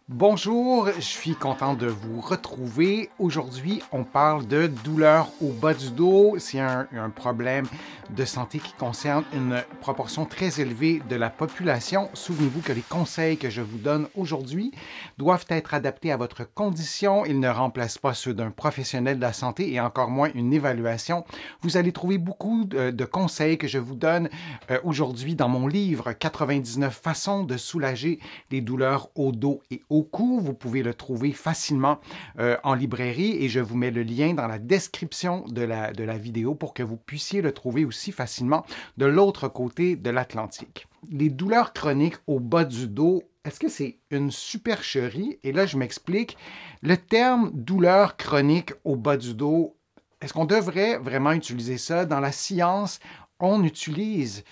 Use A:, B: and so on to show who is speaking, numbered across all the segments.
A: Bonjour, je suis content de vous retrouver. Aujourd'hui, on parle de douleur au bas du dos. C'est un problème de santé qui concerne une proportion très élevée de la population. Souvenez-vous que les conseils que je vous donne aujourd'hui doivent être adaptés à votre condition. Ils ne remplacent pas ceux d'un professionnel de la santé et encore moins une évaluation. Vous allez trouver beaucoup de conseils que je vous donne aujourd'hui dans mon livre 99 façons de soulager les douleurs au dos et au cou. Vous pouvez le trouver facilement en librairie et je vous mets le lien dans la description de la vidéo pour que vous puissiez le trouver aussi facilement de l'autre côté de l'Atlantique. Les douleurs chroniques au bas du dos, est-ce que c'est une supercherie? Et là, je m'explique. Le terme douleur chronique au bas du dos, est-ce qu'on devrait vraiment utiliser ça? Dans la science, on utilise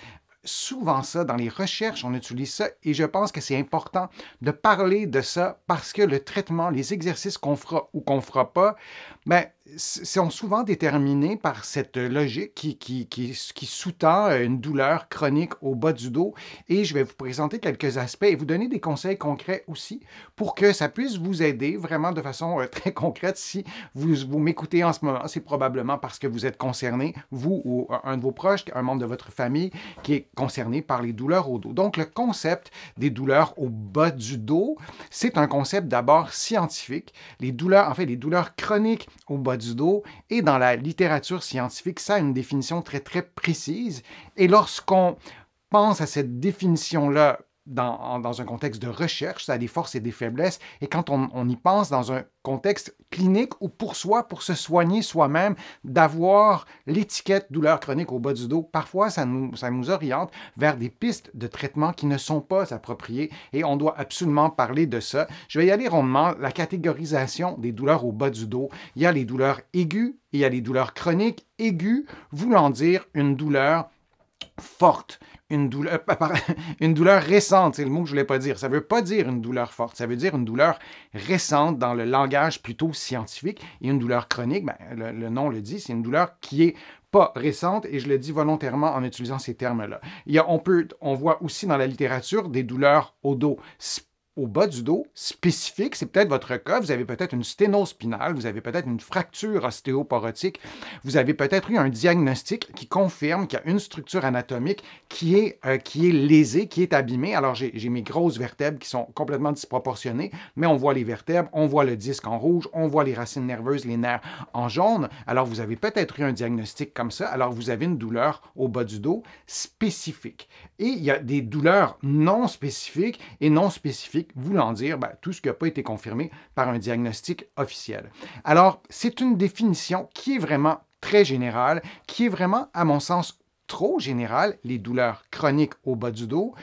A: souvent ça, dans les recherches, on utilise ça et je pense que c'est important de parler de ça parce que le traitement, les exercices qu'on fera ou qu'on ne fera pas, ben, sont souvent déterminés par cette logique qui sous-tend une douleur chronique au bas du dos et je vais vous présenter quelques aspects et vous donner des conseils concrets aussi pour que ça puisse vous aider vraiment de façon très concrète. Si vous m'écoutez en ce moment, c'est probablement parce que vous êtes concerné, vous ou un de vos proches, un membre de votre famille qui est concerné par les douleurs au dos. Donc, le concept des douleurs au bas du dos, c'est un concept d'abord scientifique. Les douleurs, en fait, les douleurs chroniques au bas du dos et dans la littérature scientifique, ça a une définition très, très précise. Et lorsqu'on pense à cette définition-là dans un contexte de recherche, ça a des forces et des faiblesses, et quand on y pense dans un contexte clinique ou pour soi, pour se soigner soi-même, d'avoir l'étiquette douleur chronique au bas du dos, parfois ça nous oriente vers des pistes de traitement qui ne sont pas appropriées et on doit absolument parler de ça. Je vais y aller rondement. La catégorisation des douleurs au bas du dos, il y a les douleurs aiguës, il y a les douleurs chroniques. Aiguës voulant dire une douleur forte, une douleur récente, c'est le mot que je ne voulais pas dire. Ça ne veut pas dire une douleur forte, ça veut dire une douleur récente dans le langage plutôt scientifique. Et une douleur chronique, ben, le nom le dit, c'est une douleur qui est pas récente, et je le dis volontairement en utilisant ces termes-là. On voit aussi dans la littérature des douleurs au dos au bas du dos spécifique, c'est peut-être votre cas, vous avez peut-être une sténose spinale, vous avez peut-être une fracture ostéoporotique, vous avez peut-être eu un diagnostic qui confirme qu'il y a une structure anatomique qui est lésée, qui est abîmée. Alors j'ai mes grosses vertèbres qui sont complètement disproportionnées, mais on voit les vertèbres, on voit le disque en rouge, on voit les racines nerveuses, les nerfs en jaune. Alors vous avez peut-être eu un diagnostic comme ça, alors vous avez une douleur au bas du dos spécifique. Et il y a des douleurs non spécifiques et non spécifiques voulant dire tout ce qui n'a pas été confirmé par un diagnostic officiel. Alors, c'est une définition qui est vraiment très générale, qui est vraiment, à mon sens, trop générale, les douleurs chroniques au bas du dos,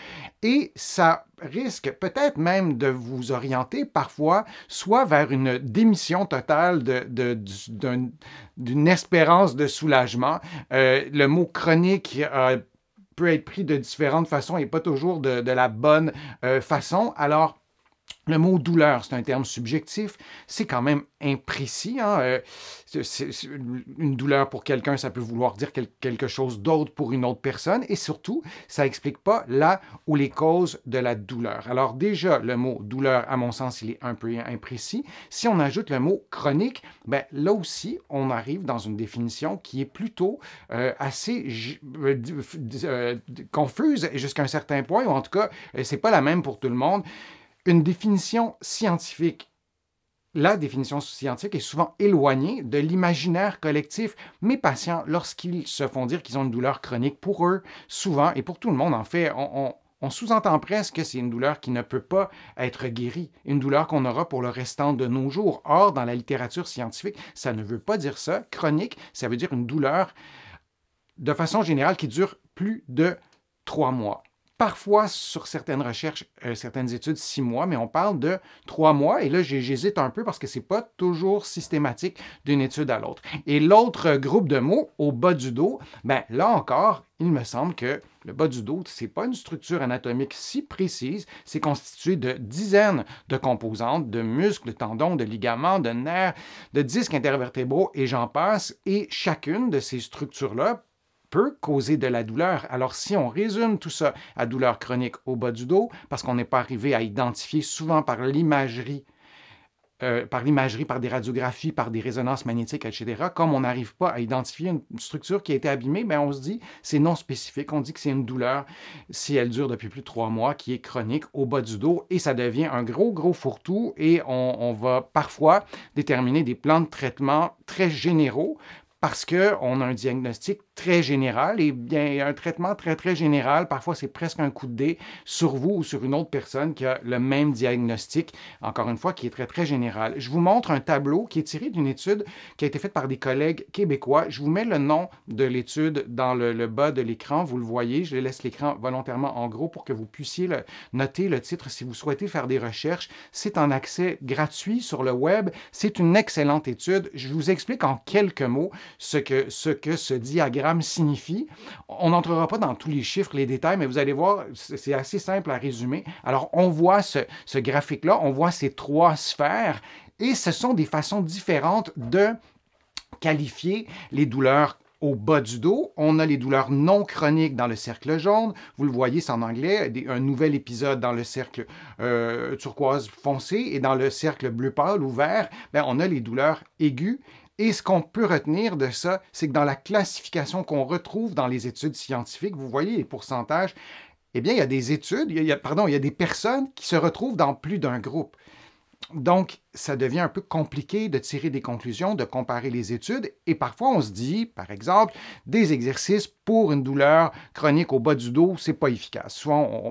A: et ça risque peut-être même de vous orienter parfois soit vers une démission totale d'une espérance de soulagement. Le mot chronique peut être pris de différentes façons et pas toujours de la bonne façon. Alors, le mot douleur, c'est un terme subjectif, c'est quand même imprécis. Hein? Une douleur pour quelqu'un, ça peut vouloir dire quelque chose d'autre pour une autre personne, et surtout, ça n'explique pas là où les causes de la douleur. Alors déjà, le mot douleur, à mon sens, il est un peu imprécis. Si on ajoute le mot chronique, ben, là aussi, on arrive dans une définition qui est plutôt assez confuse jusqu'à un certain point, ou en tout cas, c'est pas la même pour tout le monde. Une définition scientifique, la définition scientifique est souvent éloignée de l'imaginaire collectif. Mes patients, lorsqu'ils se font dire qu'ils ont une douleur chronique, pour eux, souvent, et pour tout le monde en fait, on sous-entend presque que c'est une douleur qui ne peut pas être guérie, une douleur qu'on aura pour le restant de nos jours. Or, dans la littérature scientifique, ça ne veut pas dire ça. Chronique, ça veut dire une douleur, de façon générale, qui dure plus de 3 mois. Parfois, sur certaines recherches, certaines études, 6 mois, mais on parle de 3 mois. Et là, j'hésite un peu parce que ce n'est pas toujours systématique d'une étude à l'autre. Et l'autre groupe de mots, au bas du dos, ben là encore, il me semble que le bas du dos, ce n'est pas une structure anatomique si précise. C'est constitué de dizaines de composantes, de muscles, de tendons, de ligaments, de nerfs, de disques intervertébraux et j'en passe. Et chacune de ces structures-là peut causer de la douleur. Alors, si on résume tout ça à douleur chronique au bas du dos, parce qu'on n'est pas arrivé à identifier souvent par l'imagerie, par des radiographies, par des résonances magnétiques, etc., comme on n'arrive pas à identifier une structure qui a été abîmée, bien, on se dit c'est non spécifique. On dit que c'est une douleur, si elle dure depuis plus de 3 mois, qui est chronique au bas du dos, et ça devient un gros fourre-tout, et on va parfois déterminer des plans de traitement très généraux parce qu'on a un diagnostic très général et bien un traitement très général. Parfois, c'est presque un coup de dé sur vous ou sur une autre personne qui a le même diagnostic, encore une fois, qui est très général. Je vous montre un tableau qui est tiré d'une étude qui a été faite par des collègues québécois. Je vous mets le nom de l'étude dans le bas de l'écran. Vous le voyez, je laisse l'écran volontairement en gros pour que vous puissiez noter le titre si vous souhaitez faire des recherches. C'est en accès gratuit sur le web. C'est une excellente étude. Je vous explique en quelques mots ce que ce diagramme signifie. On n'entrera pas dans tous les chiffres, les détails, mais vous allez voir, c'est assez simple à résumer. Alors, on voit ce graphique-là, on voit ces 3 sphères, et ce sont des façons différentes de qualifier les douleurs au bas du dos. On a les douleurs non chroniques dans le cercle jaune. Vous le voyez, c'est en anglais. Un nouvel épisode dans le cercle turquoise foncé, et dans le cercle bleu pâle ou vert, bien, on a les douleurs aiguës. Et ce qu'on peut retenir de ça, c'est que dans la classification qu'on retrouve dans les études scientifiques, vous voyez les pourcentages, eh bien, il y a des études, il y a des personnes qui se retrouvent dans plus d'un groupe. Donc, ça devient un peu compliqué de tirer des conclusions, de comparer les études, et parfois on se dit, par exemple, des exercices pour une douleur chronique au bas du dos, c'est pas efficace.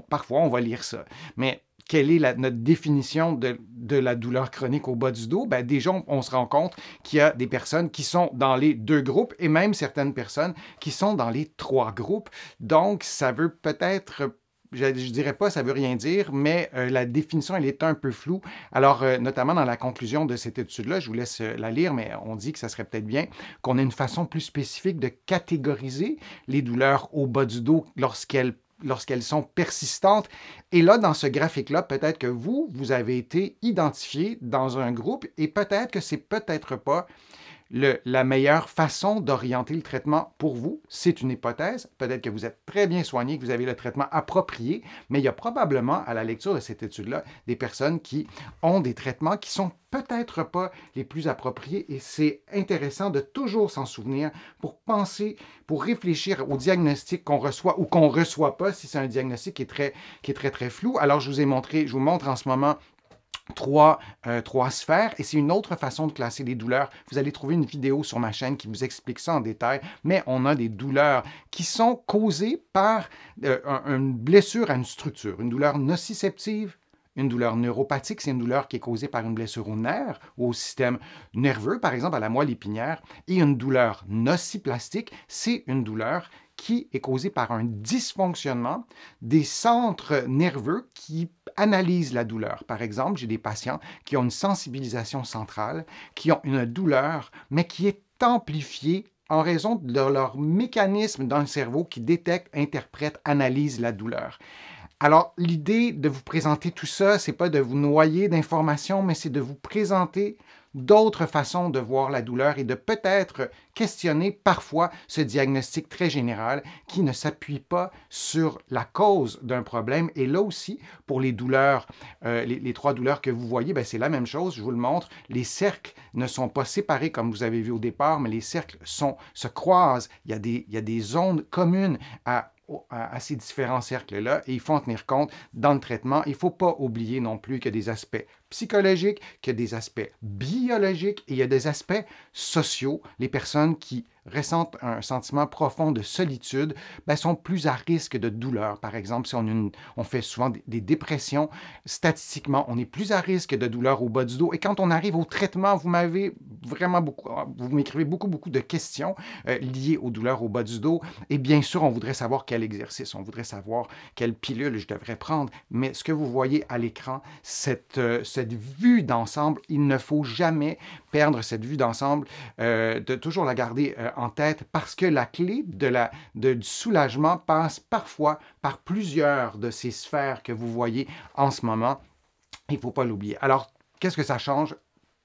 A: Parfois, on va lire ça. Mais quelle est notre définition de la douleur chronique au bas du dos? Bien, déjà, on se rend compte qu'il y a des personnes qui sont dans les 2 groupes et même certaines personnes qui sont dans les 3 groupes. Donc, ça veut peut-être, je ne dirais pas, ça ne veut rien dire, mais la définition, elle est un peu floue. Alors, notamment dans la conclusion de cette étude-là, je vous laisse la lire, mais on dit que ça serait peut-être bien qu'on ait une façon plus spécifique de catégoriser les douleurs au bas du dos lorsqu'elles sont persistantes. Et là, dans ce graphique-là, peut-être que vous avez été identifié dans un groupe et peut-être que c'est peut-être pas la meilleure façon d'orienter le traitement pour vous. C'est une hypothèse. Peut-être que vous êtes très bien soigné, que vous avez le traitement approprié, mais il y a probablement, à la lecture de cette étude-là, des personnes qui ont des traitements qui sont peut-être pas les plus appropriés, et c'est intéressant de toujours s'en souvenir pour penser, pour réfléchir au diagnostic qu'on reçoit ou qu'on ne reçoit pas, si c'est un diagnostic qui est très flou. Alors, je vous montre en ce moment 3 sphères, et c'est une autre façon de classer les douleurs. Vous allez trouver une vidéo sur ma chaîne qui vous explique ça en détail, mais on a des douleurs qui sont causées par une blessure à une structure, une douleur nociceptive. Une douleur neuropathique, c'est une douleur qui est causée par une blessure au nerf ou au système nerveux, par exemple à la moelle épinière. Et une douleur nociplastique, c'est une douleur qui est causée par un dysfonctionnement des centres nerveux qui analysent la douleur. Par exemple, j'ai des patients qui ont une sensibilisation centrale, qui ont une douleur, mais qui est amplifiée en raison de leur mécanisme dans le cerveau qui détecte, interprète, analyse la douleur. Alors, l'idée de vous présenter tout ça, c'est pas de vous noyer d'informations, mais c'est de vous présenter d'autres façons de voir la douleur et de peut-être questionner parfois ce diagnostic très général qui ne s'appuie pas sur la cause d'un problème. Et là aussi, pour les douleurs, les 3 douleurs que vous voyez, c'est la même chose, je vous le montre. Les cercles ne sont pas séparés comme vous avez vu au départ, mais les cercles se croisent. Il y a des zones communes à ces différents cercles-là, et il faut en tenir compte dans le traitement. Il ne faut pas oublier non plus qu'il y a des aspects psychologiques, qu'il y a des aspects biologiques et il y a des aspects sociaux. Les personnes qui ressentent un sentiment profond de solitude sont plus à risque de douleur. Par exemple, si on fait souvent des dépressions, statistiquement, on est plus à risque de douleur au bas du dos. Et quand on arrive au traitement, vous m'écrivez beaucoup de questions liées aux douleurs au bas du dos. Et bien sûr, on voudrait savoir quel exercice, on voudrait savoir quelle pilule je devrais prendre. Mais ce que vous voyez à l'écran, cette vue d'ensemble, il ne faut jamais perdre cette vue d'ensemble, de toujours la garder en tête, parce que la clé du soulagement passe parfois par plusieurs de ces sphères que vous voyez en ce moment. Il ne faut pas l'oublier. Alors, qu'est-ce que ça change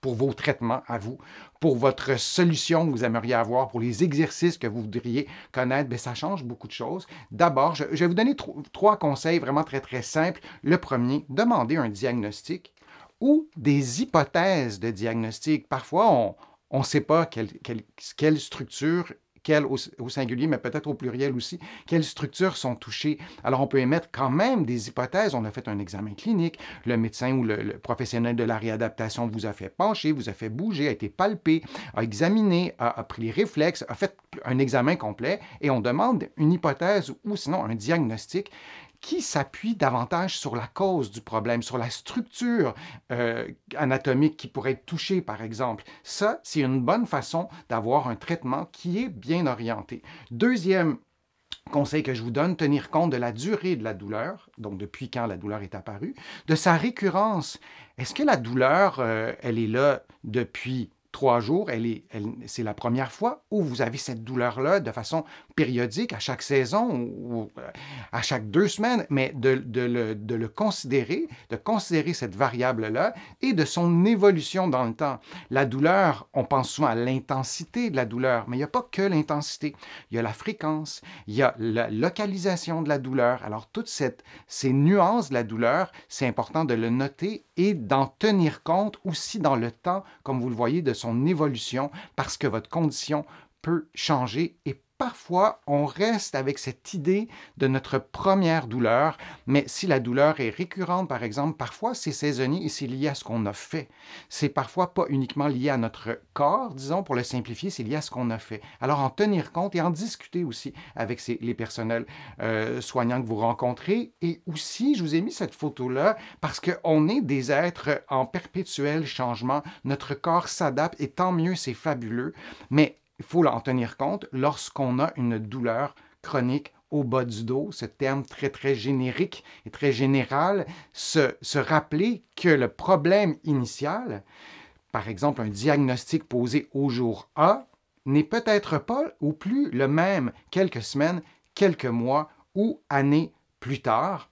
A: pour vos traitements à vous, pour votre solution que vous aimeriez avoir, pour les exercices que vous voudriez connaître, bien, ça change beaucoup de choses. D'abord, je vais vous donner trois conseils vraiment très, très simples. Le premier, demandez un diagnostic ou des hypothèses de diagnostic. Parfois, on ne sait pas quelle structure, quelle au singulier, mais peut-être au pluriel aussi, quelles structures sont touchées. Alors, on peut émettre quand même des hypothèses. On a fait un examen clinique. Le médecin ou le professionnel de la réadaptation vous a fait pencher, vous a fait bouger, a été palpé, a examiné, a pris les réflexes, a fait un examen complet et on demande une hypothèse ou sinon un diagnostic qui s'appuie davantage sur la cause du problème, sur la structure anatomique qui pourrait être touchée, par exemple. Ça, c'est une bonne façon d'avoir un traitement qui est bien orienté. Deuxième conseil que je vous donne, tenir compte de la durée de la douleur, donc depuis quand la douleur est apparue, de sa récurrence. Est-ce que la douleur, elle est là depuis 3 jours, c'est la première fois où vous avez cette douleur-là de façon périodique, à chaque saison ou à chaque 2 semaines, mais de le considérer, de considérer cette variable-là et de son évolution dans le temps. La douleur, on pense souvent à l'intensité de la douleur, mais il n'y a pas que l'intensité. Il y a la fréquence, il y a la localisation de la douleur. Alors, toutes ces nuances de la douleur, c'est important de le noter et d'en tenir compte aussi dans le temps, comme vous le voyez, de son évolution, parce que votre condition peut changer et parfois, on reste avec cette idée de notre première douleur, mais si la douleur est récurrente, par exemple, parfois c'est saisonnier et c'est lié à ce qu'on a fait. C'est parfois pas uniquement lié à notre corps, disons, pour le simplifier, c'est lié à ce qu'on a fait. Alors, en tenir compte et en discuter aussi avec les personnels soignants que vous rencontrez. Et aussi, je vous ai mis cette photo-là parce qu'on est des êtres en perpétuel changement. Notre corps s'adapte et tant mieux, c'est fabuleux. Mais il faut en tenir compte lorsqu'on a une douleur chronique au bas du dos, ce terme très, très générique et très général, se rappeler que le problème initial, par exemple un diagnostic posé au jour A, n'est peut-être pas ou plus le même quelques semaines, quelques mois ou années plus tard.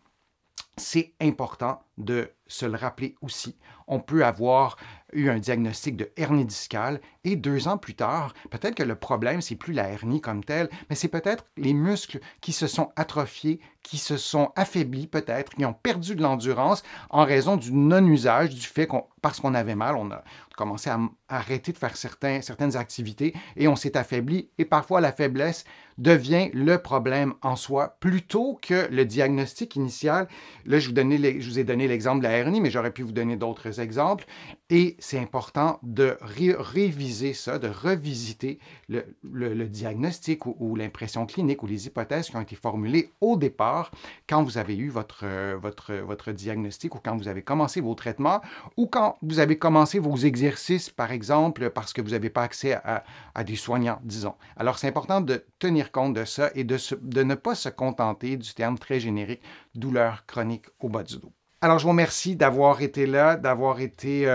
A: C'est important de se le rappeler aussi. On peut avoir eu un diagnostic de hernie discale et 2 ans plus tard, peut-être que le problème, c'est plus la hernie comme telle, mais c'est peut-être les muscles qui se sont atrophiés, qui se sont affaiblis peut-être, qui ont perdu de l'endurance en raison du non-usage, du fait parce qu'on avait mal, on a commencé à arrêter de faire certaines activités et on s'est affaibli et parfois la faiblesse devient le problème en soi plutôt que le diagnostic initial. Là, je vous ai donné l'exemple de la hernie, mais j'aurais pu vous donner d'autres exemples. Et c'est important de réviser ça, de revisiter le diagnostic ou l'impression clinique ou les hypothèses qui ont été formulées au départ quand vous avez eu votre diagnostic ou quand vous avez commencé vos traitements ou quand vous avez commencé vos exercices, par exemple, parce que vous n'avez pas accès à des soignants, disons. Alors, c'est important de tenir compte de ça et de ne pas se contenter du terme très générique « douleur chronique au bas du dos ». Alors, je vous remercie d'avoir été là, d'avoir été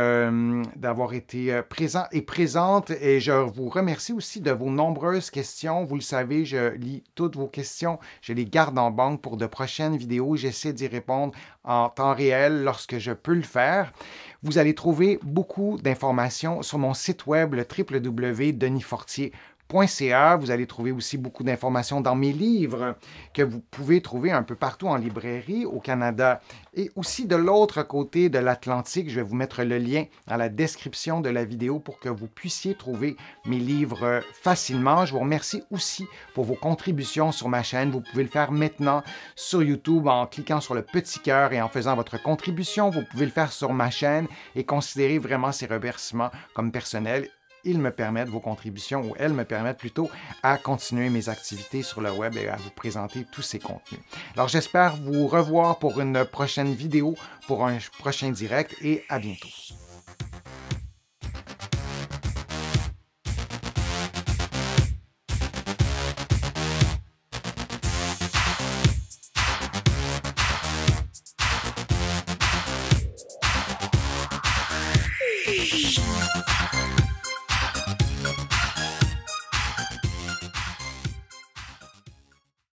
A: présent et présente. Et je vous remercie aussi de vos nombreuses questions. Vous le savez, je lis toutes vos questions. Je les garde en banque pour de prochaines vidéos. J'essaie d'y répondre en temps réel lorsque je peux le faire. Vous allez trouver beaucoup d'informations sur mon site web, le www.denisfortier.ca. Vous allez trouver aussi beaucoup d'informations dans mes livres que vous pouvez trouver un peu partout en librairie au Canada et aussi de l'autre côté de l'Atlantique. Je vais vous mettre le lien dans la description de la vidéo pour que vous puissiez trouver mes livres facilement. Je vous remercie aussi pour vos contributions sur ma chaîne. Vous pouvez le faire maintenant sur YouTube en cliquant sur le petit cœur et en faisant votre contribution. Vous pouvez le faire sur ma chaîne et considérer vraiment ces remerciements comme personnels. Ils me permettent, vos contributions, ou elles me permettent plutôt à continuer mes activités sur le web et à vous présenter tous ces contenus. Alors, j'espère vous revoir pour une prochaine vidéo, pour un prochain direct et à bientôt.